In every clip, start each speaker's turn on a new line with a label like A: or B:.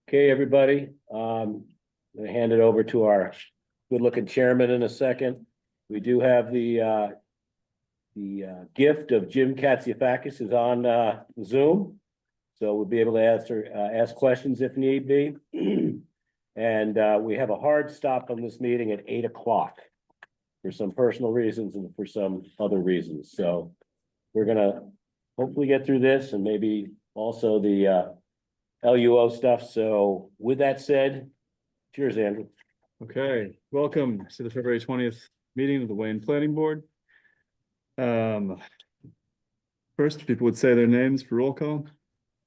A: Okay, everybody, I'm gonna hand it over to our good-looking chairman in a second. We do have the gift of Jim Katsiafakis is on Zoom. So we'll be able to ask questions if need be. And we have a hard stop on this meeting at 8 o'clock for some personal reasons and for some other reasons. So we're gonna hopefully get through this and maybe also the LUO stuff. So with that said, cheers, Andrew.
B: Okay, welcome to the February 20th meeting of the Wayne Planning Board. First, people would say their names for roll call,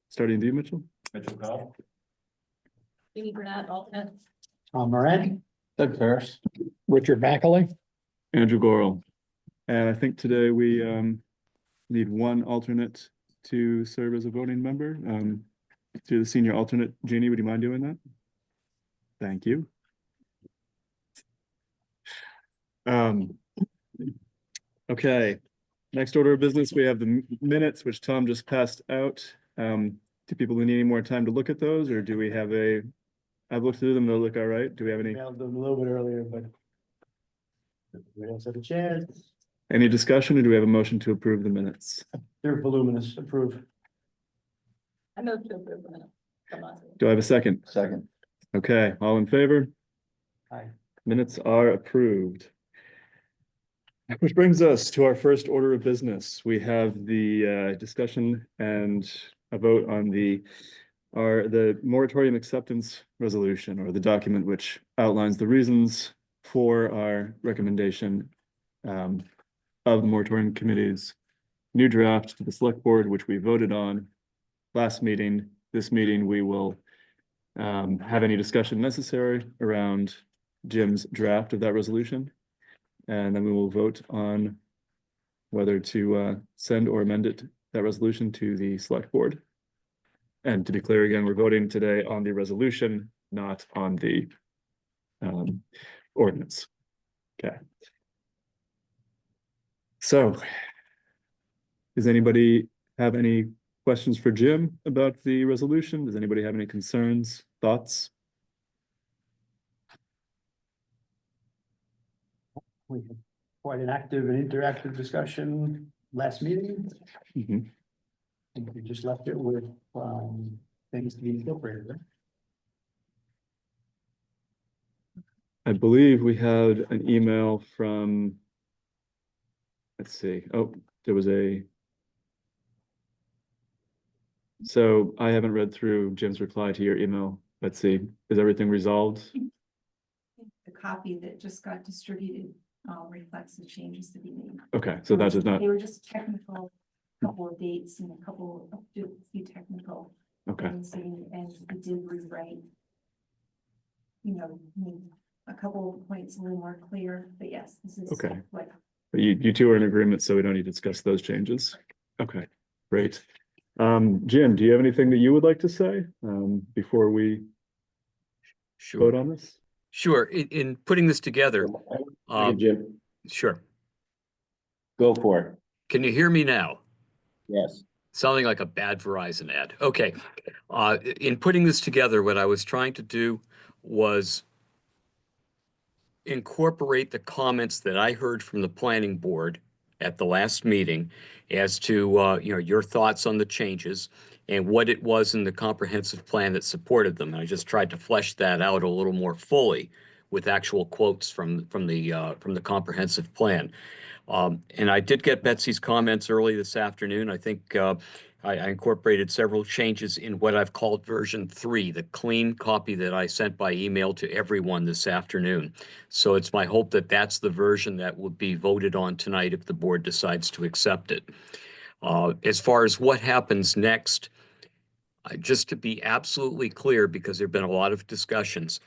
B: starting with you, Mitchell.
C: Mitchell Powell.
D: Amy Burnett, alternate.
E: Tom Moran.
C: Doug Ferris.
E: Richard McAlee.
B: Andrew Gorel. And I think today we need one alternate to serve as a voting member. To the senior alternate, Jeannie, would you mind doing that? Thank you. Okay, next order of business, we have the minutes, which Tom just passed out. Do people need any more time to look at those, or do we have I've looked through them, they look all right. Do we have any?
E: Mailed them a little bit earlier, but we else have a chance.
B: Any discussion, or do we have a motion to approve the minutes?
E: They're voluminous, approve.
D: I moved to approve the minute. Come on.
B: Do I have a second?
C: Second.
B: Okay, all in favor?
E: Aye.
B: Minutes are approved. Which brings us to our first order of business. We have the discussion and a vote on the moratorium acceptance resolution, or the document which outlines the reasons for our recommendation of the moratorium committee's new draft to the select board, which we voted on last meeting. This meeting, we will have any discussion necessary around Jim's draft of that resolution. And then we will vote on whether to send or amend that resolution to the select board. And to be clear again, we're voting today on the resolution, not on the ordinance. Okay. So, does anybody have any questions for Jim about the resolution? Does anybody have any concerns, thoughts?
E: We had quite an active and interactive discussion last meeting.
B: Mhm.
E: I think we just left it with things to be incorporated. Right?
B: I believe we had an email from, let's see, oh, there was so I haven't read through Jim's reply to your email. Let's see, is everything resolved?
F: The copy that just got distributed reflects the changes to be made.
B: Okay, so that does not,
F: They were just technical, couple of dates and a few technical
B: okay,
F: things, and we did rewrite. You know, make a couple of points a little more clear, but yes, this is
B: Okay.
F: what.
B: but you two are in agreement, so we don't need to discuss those changes. Okay, great. Jim, do you have anything that you would like to say before we vote
G: Sure,
B: on this?
G: sure. In putting this together,
A: Hey, Jim,
G: sure.
A: go for it.
G: Can you hear me now?
A: Yes.
G: Sounding like a bad Verizon ad. Okay. In putting this together, what I was trying to do was incorporate the comments that I heard from the planning board at the last meeting as to your thoughts on the changes and what it was in the comprehensive plan that supported them. And I just tried to flesh that out a little more fully with actual quotes from the comprehensive plan. And I did get Betsy's comments early this afternoon. I think I incorporated several changes in what I've called version 3, the clean copy that I sent by email to everyone this afternoon. So it's my hope that that's the version that will be voted on tonight if the board decides to accept it. As far as what happens next, just to be absolutely clear, because there have been a lot of discussions,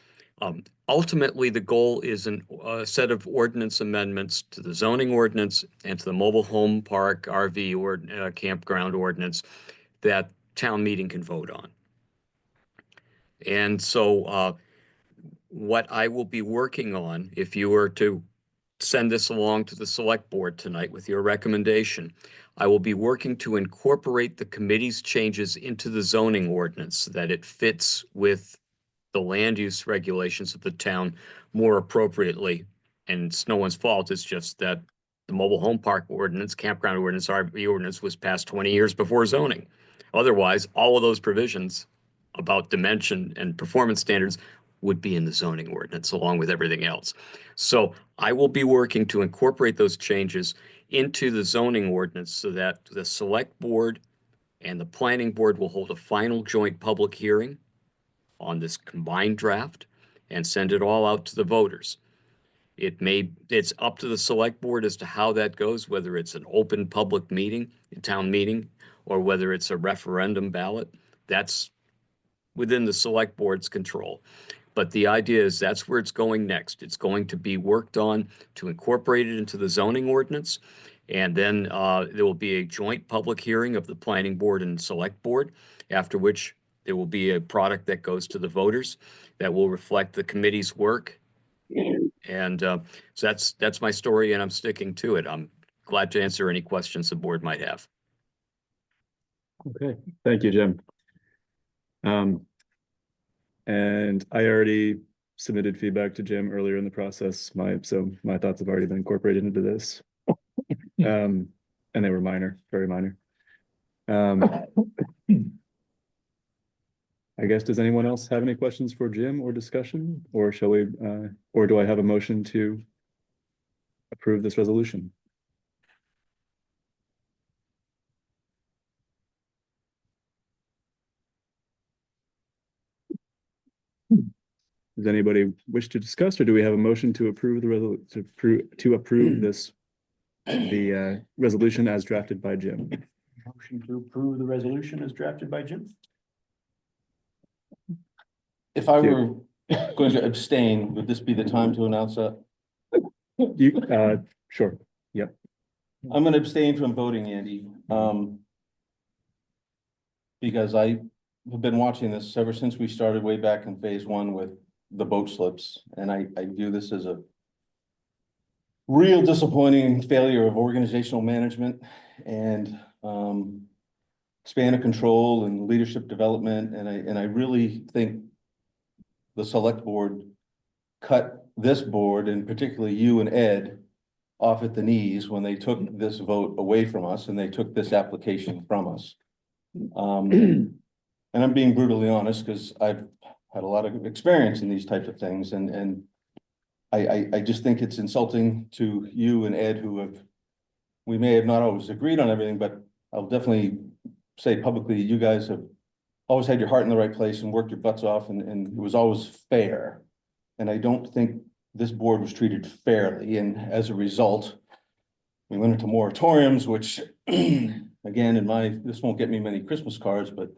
G: ultimately, the goal is a set of ordinance amendments to the zoning ordinance and to the mobile home park RV or campground ordinance that town meeting can vote on. And so what I will be working on, if you were to send this along to the select board tonight with your recommendation, I will be working to incorporate the committee's changes into the zoning ordinance so that it fits with the land use regulations of the town more appropriately. And it's no one's fault. It's just that the mobile home park ordinance, campground ordinance, RV ordinance was passed 20 years before zoning. Otherwise, all of those provisions about dimension and performance standards would be in the zoning ordinance along with everything else. So I will be working to incorporate those changes into the zoning ordinance so that the select board and the planning board will hold a final joint public hearing on this combined draft and send it all out to the voters. It's up to the select board as to how that goes, whether it's an open public meeting, a town meeting, or whether it's a referendum ballot. That's within the select board's control. But the idea is that's where it's going next. It's going to be worked on to incorporate it into the zoning ordinance. And then there will be a joint public hearing of the planning board and select board, after which there will be a product that goes to the voters that will reflect the committee's work. And so that's my story, and I'm sticking to it. I'm glad to answer any questions the board might have.
B: Okay, thank you, Jim. And I already submitted feedback to Jim earlier in the process. So my thoughts have already been incorporated into this. And they were minor, very minor. I guess, does anyone else have any questions for Jim or discussion, or shall we, or do I have a motion to approve this resolution? Does anybody wish to discuss, or do we have a motion to approve to approve this, the resolution as drafted by Jim?
E: Motion to approve the resolution as drafted by Jim.
C: If I were going to abstain, would this be the time to announce that?
B: You, sure. Yep.
C: I'm gonna abstain from voting, Andy. Because I have been watching this ever since we started way back in phase one with the boat slips, and I view this as a real disappointing failure of organizational management and span of control and leadership development, and I really think the select board cut this board, and particularly you and Ed, off at the knees when they took this vote away from us and they took this application from us. And I'm being brutally honest because I've had a lot of experience in these types of things, and I just think it's insulting to you and Ed, we may have not always agreed on everything, but I'll definitely say publicly, you guys have always had your heart in the right place and worked your butts off, and it was always fair. And I don't think this board was treated fairly, and as a result, we went into moratoriums, which again, this won't get me many Christmas cards, but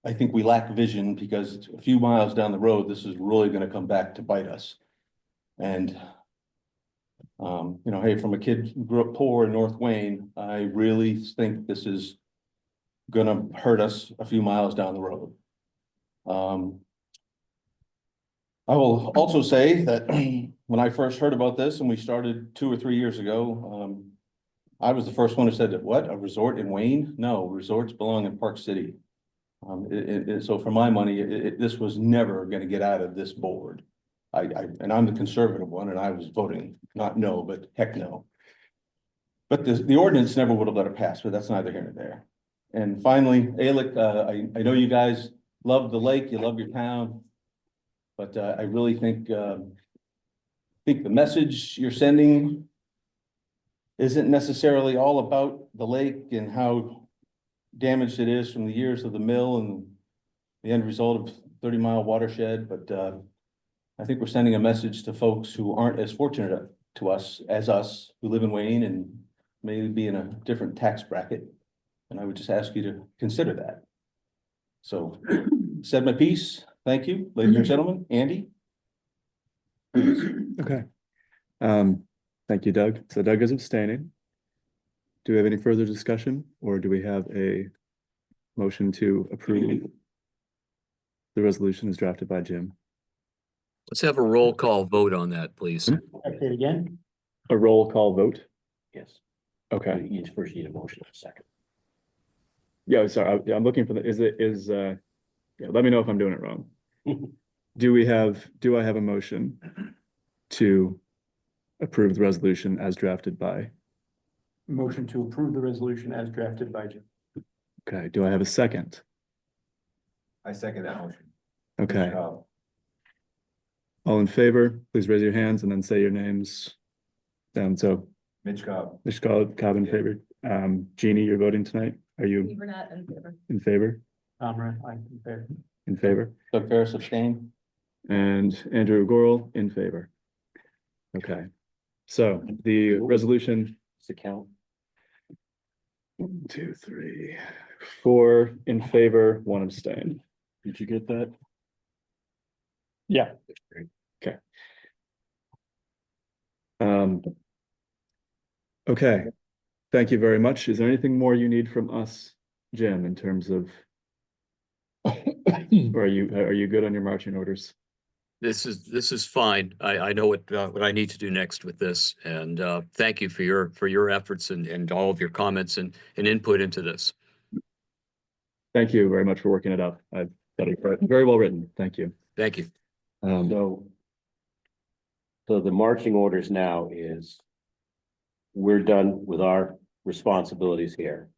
C: I think we lack vision, because a few miles down the road, this is really gonna come back to bite us. And you know, hey, from a kid who grew up poor in North Wayne, I really think this is gonna hurt us a few miles down the road. I will also say that when I first heard about this and we started 2 or 3 years ago, I was the first one who said that, what, a resort in Wayne? No, resorts belong in Park City. So for my money, this was never gonna get out of this board. And I'm the conservative one, and I was voting not no, but heck no. But the ordinance never would have let it pass, but that's neither here nor there. And finally, Alec, I know you guys love the lake, you love your town, but I really think the message you're sending isn't necessarily all about the lake and how damaged it is from the years of the mill and the end result of 30-mile watershed, but I think we're sending a message to folks who aren't as fortunate to us as us, who live in Wayne and maybe be in a different tax bracket. And I would just ask you to consider that. So, said my piece. Thank you, ladies and gentlemen. Andy?
B: Okay. Thank you, Doug. So Doug is abstaining. Do we have any further discussion, or do we have a motion to approve the resolution as drafted by Jim?
G: Let's have a roll call vote on that, please.
E: Say it again.
B: A roll call vote?
A: Yes.
B: Okay.
A: You first need a motion in a second.
B: Yeah, sorry, I'm looking for yeah, let me know if I'm doing it wrong. Do I have a motion to approve the resolution as drafted by,
E: Motion to approve the resolution as drafted by Jim.
B: okay, do I have a second?
H: I second that motion.
B: Okay, all in favor, please raise your hands and then say your names. So,
H: Mitch Cobb.
B: Mr. Cobb in favor. Jeannie, you're voting tonight. Are you
D: We're not in favor.
B: in favor?
E: I compare.
B: In favor?
C: Doug Ferris abstain.
B: And Andrew Gorel in favor. Okay, so the resolution,
A: Does it count?
B: 1, 2, 3, 4 in favor, 1 abstain. Did you get that?
E: Yeah.
B: Okay. Okay, thank you very much. Is there anything more you need from us, Jim, in terms of? Or are you good on your marching orders?
G: This is fine. I know what I need to do next with this. And thank you for your efforts and all of your comments and input into this.
B: Thank you very much for working it out. I thought it was very well written. Thank you.
G: Thank you.
A: So the marching orders now is we're done with our responsibilities here.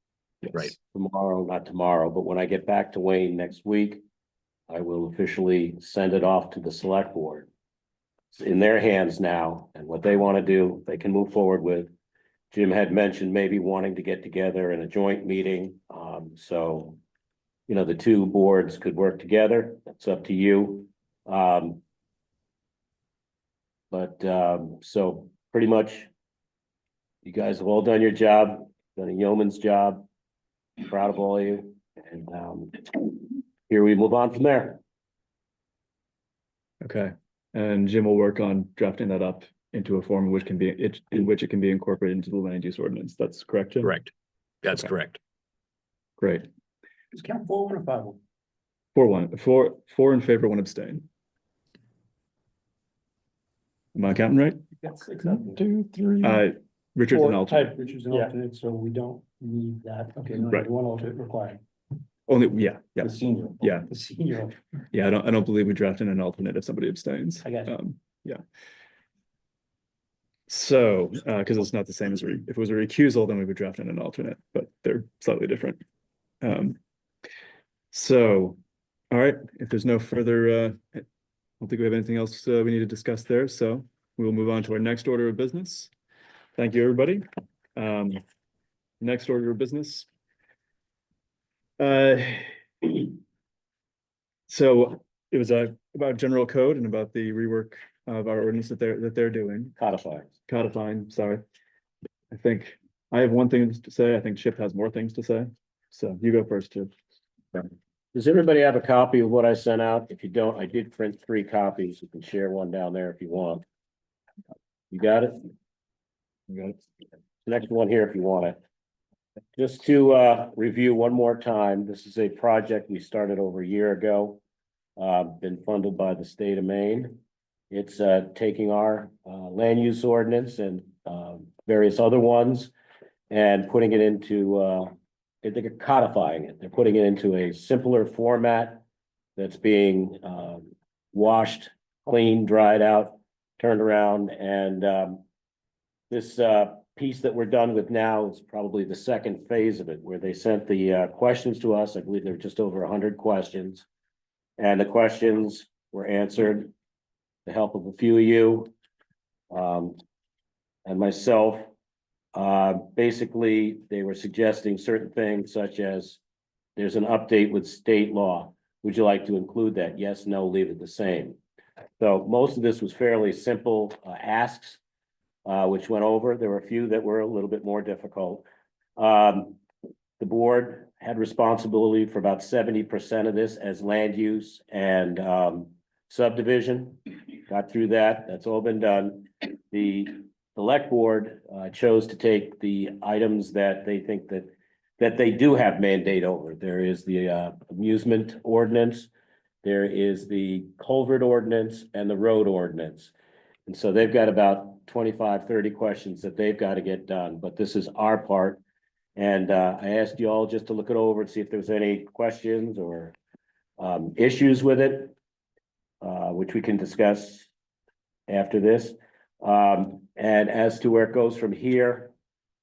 G: Right.
A: Tomorrow, not tomorrow, but when I get back to Wayne next week, I will officially send it off to the select board. It's in their hands now, and what they want to do, they can move forward with. Jim had mentioned maybe wanting to get together in a joint meeting, so you know, the two boards could work together. That's up to you. So pretty much you guys have all done your job, done a yeoman's job. Proud of all of you, and here we move on from there.
B: Okay, and Jim will work on drafting that up into a form which can be in which it can be incorporated into the land use ordinance. That's correct, Jim?
G: Correct. That's
B: Okay.
G: correct.
B: Great.
E: Just count 4, 1, and 5.
B: 4 in favor, 1 abstain. Am I counting right?
E: That's 6, 2, 3.
B: Richard's an alternate.
E: Richard's an alternate, so we don't need that. Okay, no,
B: Right.
E: 1 alternate required.
B: Only, yeah,
C: The senior.
B: yeah,
E: The senior.
B: yeah. I don't believe we drafted an alternate if somebody abstains.
E: I got you.
B: Yeah. So, because it's not the same as if it was a recusal, then we would draft in an alternate, but they're slightly different. So, all right, if there's no further, I don't think we have anything else we need to discuss there, so we will move on to our next order of business. Thank you, everybody. Next order of business. So it was about general code and about the rework of our ordinance that they're doing. Codifying, sorry. I think I have one thing to say. I think Chip has more things to say. So you go first, Chip.
A: Does everybody have a copy of what I sent out? If you don't, I did print 3 copies. You can share one down there if you want. You got it?
B: You got it?
A: Next one here if you want it. Just to review one more time, this is a project we started over a year ago. Been funded by the state of Maine. It's taking our land use ordinance and various other ones and putting it into they're codifying it. They're putting it into a simpler format that's being washed, cleaned, dried out, turned around, and this piece that we're done with now is probably the second phase of it, where they sent the questions to us. I believe there were just over 100 questions. And the questions were answered with the help of a few of you and myself. Basically, they were suggesting certain things such as there's an update with state law. Would you like to include that? Yes, no, leave it the same. So most of this was fairly simple asks, which went over. There were a few that were a little bit more difficult. The board had responsibility for about 70% of this as land use and subdivision. Got through that. That's all been done. The select board chose to take the items that they think that they do have mandate over. There is the amusement ordinance, there is the culvert ordinance and the road ordinance. And so they've got about 25, 30 questions that they've got to get done, but this is our part. And I asked you all just to look it over and see if there's any questions or issues with it, which we can discuss after this. And as to where it goes from here,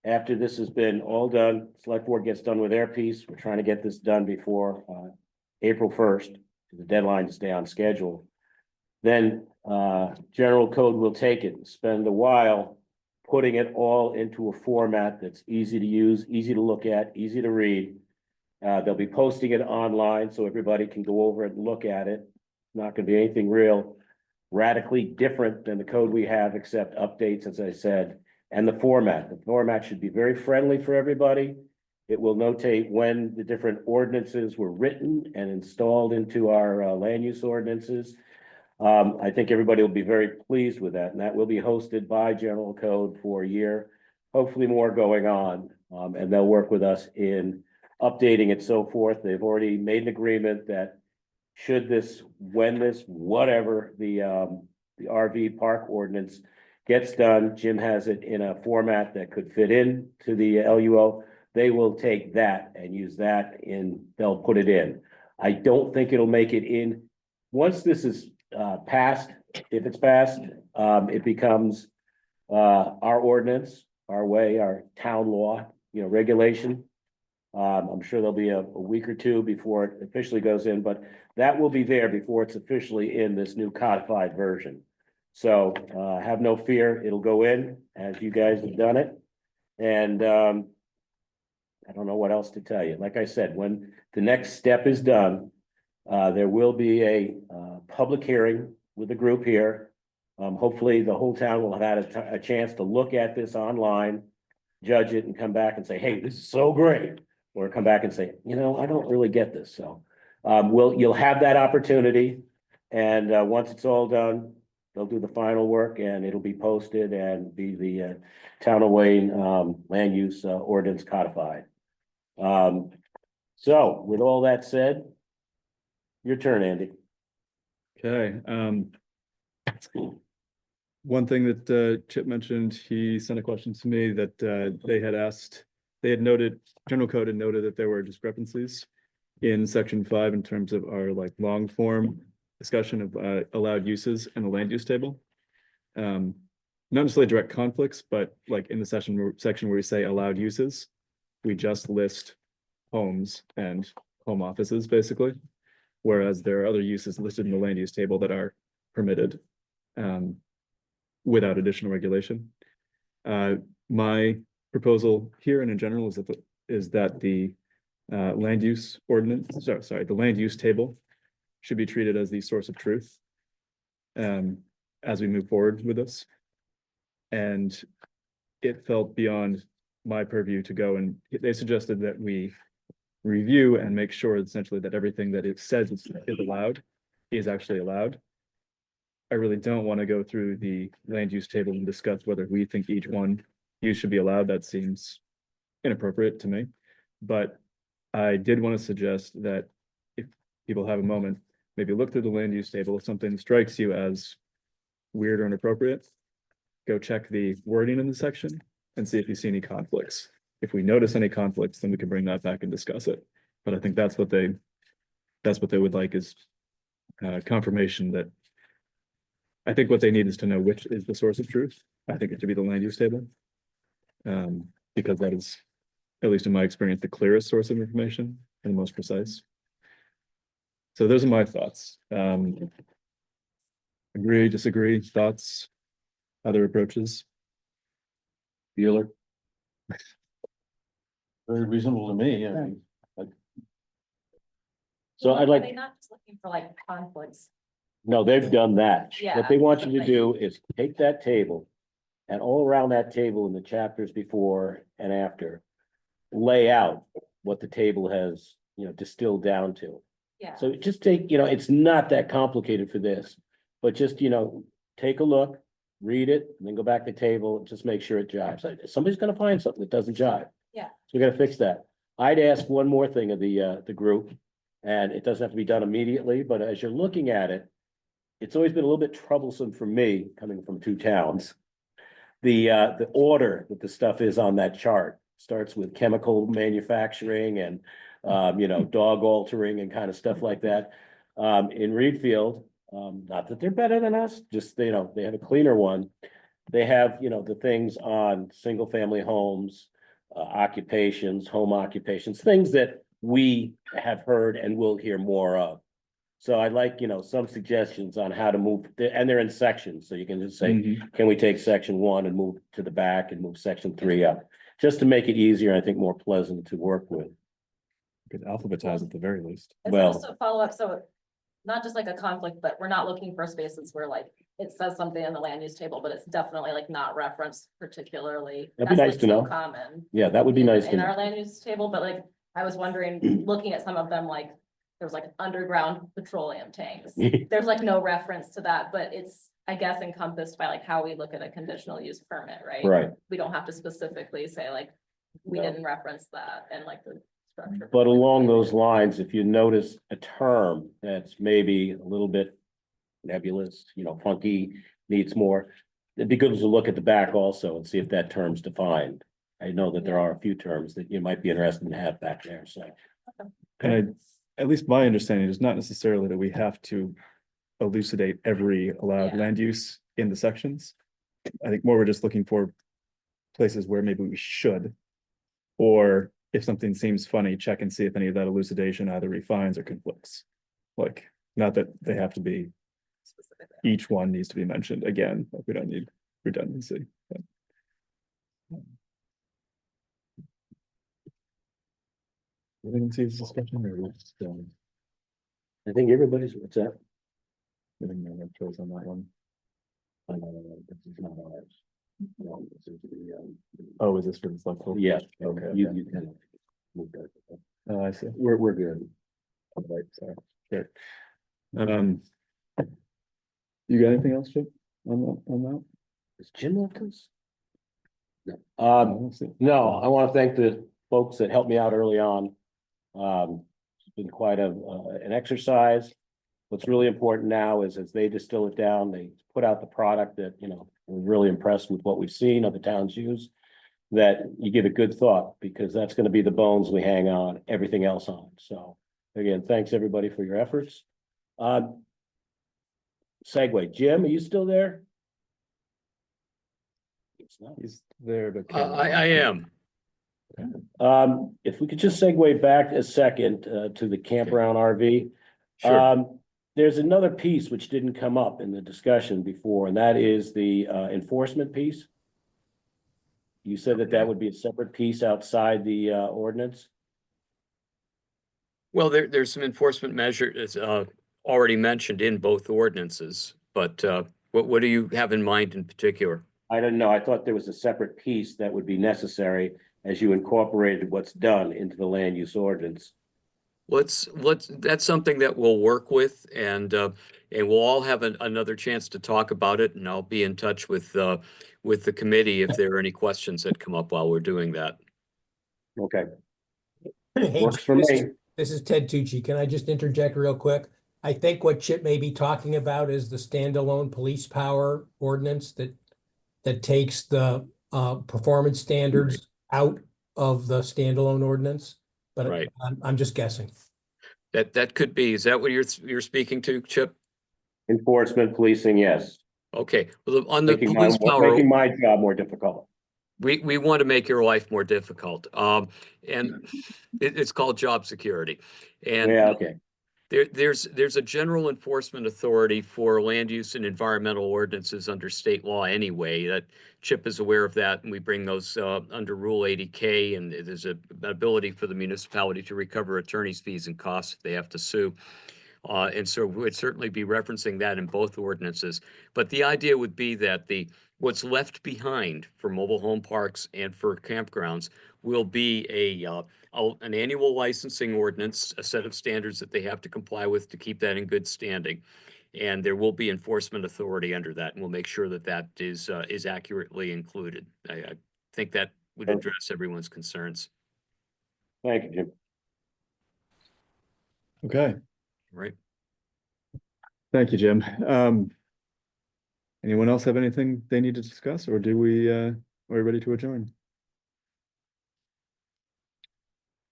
A: after this has been all done, select board gets done with their piece. We're trying to get this done before April 1st, the deadline to stay on schedule. Then general code will take it, and spend a while putting it all into a format that's easy to use, easy to look at, easy to read. They'll be posting it online so everybody can go over it and look at it. Not gonna be anything real radically different than the code we have, except updates, as I said, and the format. The format should be very friendly for everybody. It will notate when the different ordinances were written and installed into our land use ordinances. I think everybody will be very pleased with that, and that will be hosted by General Code for a year, hopefully more going on. And they'll work with us in updating it, so forth. They've already made an agreement that should this, when this, whatever, the RV park ordinance gets done, Jim has it in a format that could fit in to the LUO. They will take that and use that they'll put it in. I don't think it'll make it in. Once this is passed, if it's passed, it becomes our ordinance, our way, our town law, regulation. I'm sure there'll be a week or two before it officially goes in, but that will be there before it's officially in this new codified version. So have no fear, it'll go in as you guys have done it. And I don't know what else to tell you. Like I said, when the next step is done, there will be a public hearing with the group here. Hopefully the whole town will have had a chance to look at this online, judge it, and come back and say, hey, this is so great. Or come back and say, I don't really get this. So you'll have that opportunity. And once it's all done, they'll do the final work and it'll be posted and be the Town of Wayne land use ordinance codified. So with all that said, your turn, Andy.
B: Okay, one thing that Chip mentioned, he sent a question to me that they had noted, General Code had noted that there were discrepancies in section 5 in terms of our long form discussion of allowed uses in the land use table. Not necessarily direct conflicts, but in the section where we say allowed uses, we just list homes and home offices basically. Whereas there are other uses listed in the land use table that are permitted without additional regulation. My proposal here and in general is that the land use ordinance, the land use table should be treated as the source of truth as we move forward with this. And it felt beyond my purview to go, and they suggested that we review and make sure essentially that everything that it says is allowed is actually allowed. I really don't want to go through the land use table and discuss whether we think each one use should be allowed. That seems inappropriate to me. But I did want to suggest that if people have a moment, maybe look through the land use table. If something strikes you as weird or inappropriate, go check the wording in the section and see if you see any conflicts. If we notice any conflicts, then we can bring that back and discuss it. But I think that's what they would like is confirmation that I think what they need is to know which is the source of truth. I think it should be the land use table. Because that is, at least in my experience, the clearest source of information and the most precise. So those are my thoughts. Agree, disagree, thoughts, other approaches?
A: Bueller?
C: Very reasonable to me. I mean,
A: So I'd like,
D: They're not just looking for conflicts.
A: no, they've done that.
D: Yeah,
A: What they want you to
D: something.
A: do is take that table and all around that table in the chapters before and after, lay out what the table has, distilled down to.
D: Yeah.
A: So just take, it's not that complicated for this, but just, take a look, read it, and then go back to the table, and just make sure it jives. Somebody's gonna find something that doesn't jive.
D: Yeah.
A: So we gotta fix that. I'd ask one more thing of the group, and it doesn't have to be done immediately, but as you're looking at it, it's always been a little bit troublesome for me, coming from two towns. The order that the stuff is on that chart. starts with chemical manufacturing and, dog altering and kind of stuff like that. In Reedfield, not that they're better than us, just, they have a cleaner one. They have, the things on single-family homes, occupations, home occupations, things that we have heard and will hear more of. So I'd like, some suggestions on how to move, and they're in sections, so you can just say,
B: Mhm.
A: can we take section 1 and move to the back and move section 3 up? Just to make it easier, I think more pleasant to work with.
B: Could alphabetize at the very least.
D: It's
A: Well-
D: also follow up, so not just like a conflict, but we're not looking for spaces where like it says something in the land use table, but it's definitely like not referenced particularly.
A: That'd be
D: That's,
A: nice
D: like,
A: to
D: so
A: know.
D: Common.
A: Yeah, that would be nice to
D: In our
A: know.
D: land use table, but like, I was wondering, looking at some of them, like, there's like underground petroleum tanks. There's like no reference to that, but it's, I guess, encompassed by like how we look at a conditional use permit, right?
A: Right,
D: We don't have to specifically say like, we
A: No.
D: didn't reference that and like the structure.
A: but along those lines, if you notice a term that's maybe a little bit nebulous, funky, needs more, it'd be good to look at the back also and see if that term's defined. I know that there are a few terms that you might be interested in have back there, so.
B: And at least my understanding is not necessarily that we have to elucidate every allowed
D: Yeah.
B: land use in the sections. I think more we're just looking for places where maybe we should. Or if something seems funny, check and see if any of that elucidation either refines or conflicts. Like, not that they have to be,
D: Specifically.
B: each one needs to be mentioned again, like we don't need redundancy. but- Redundancy is discussion or just,
A: I think everybody's, what's that?
B: getting their choice on that one.
A: This is not ours. No, this is the,
B: Oh, is this for the select? board?
A: yeah,
B: Okay,
A: you,
B: okay.
A: you can. move that.
B: Oh, I see.
A: We're good.
B: Oh, right, sorry. Great. You got anything else, Chip, on that?
A: Is Jim left us? No.
B: Let's see.
A: No, I want to thank the folks that helped me out early on. It's been quite an exercise. What's really important now is as they distill it down, they put out the product that, we're really impressed with what we've seen other towns use. That you give it good thought, because that's gonna be the bones we hang on everything else on. So again, thanks everybody for your efforts. Segue, Jim, are you still there? It's not.
B: He's there, but.
G: I am.
A: If we could just segue back a second to the campground RV.
G: Sure.
A: There's another piece which didn't come up in the discussion before, and that is the enforcement piece. You said that would be a separate piece outside the ordinance.
G: Well, there's some enforcement measures already mentioned in both ordinances, but what do you have in mind in particular?
A: I don't know. I thought there was a separate piece that would be necessary as you incorporated what's done into the land use ordinance.
G: That's something that we'll work with, and we'll all have another chance to talk about it, and I'll be in touch with the committee if there are any questions that come up while we're doing that.
A: Okay,
I: Hey,
A: works for me.
I: This is Ted Tucci. Can I just interject real quick? I think what Chip may be talking about is the standalone police power ordinance that takes the performance standards out of the standalone ordinance. But
G: Right.
I: I'm just guessing.
G: That could be. Is that what you're speaking to, Chip?
A: Enforcement, policing, yes.
G: Okay. Well, on the
A: Making
G: police power,
A: making my job more difficult.
G: we want to make your life more difficult. And it's called job security. And
A: Yeah, okay.
G: there's a general enforcement authority for land use and environmental ordinances under state law anyway. That Chip is aware of that, and we bring those under Rule 80K, and there's an ability for the municipality to recover attorney's fees and costs if they have to sue. And so we'd certainly be referencing that in both ordinances. But the idea would be that what's left behind for mobile home parks and for campgrounds will be an annual licensing ordinance, a set of standards that they have to comply with to keep that in good standing. And there will be enforcement authority under that, and we'll make sure that that is accurately included. I think that would address everyone's concerns.
A: Thank you, Jim.
B: Okay,
G: Right?
B: thank you, Jim. Anyone else have anything they need to discuss, or are we ready to adjourn?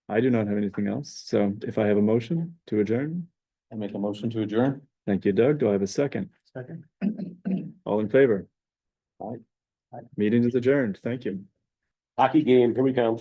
B: I do not have anything else. So if I have a motion to adjourn,
C: I make a motion to adjourn.
B: thank you, Doug. Do I have a second?
E: Second.
B: All in favor?
A: Aye.
B: Meeting is adjourned. Thank you.
A: Hockey game, here we come.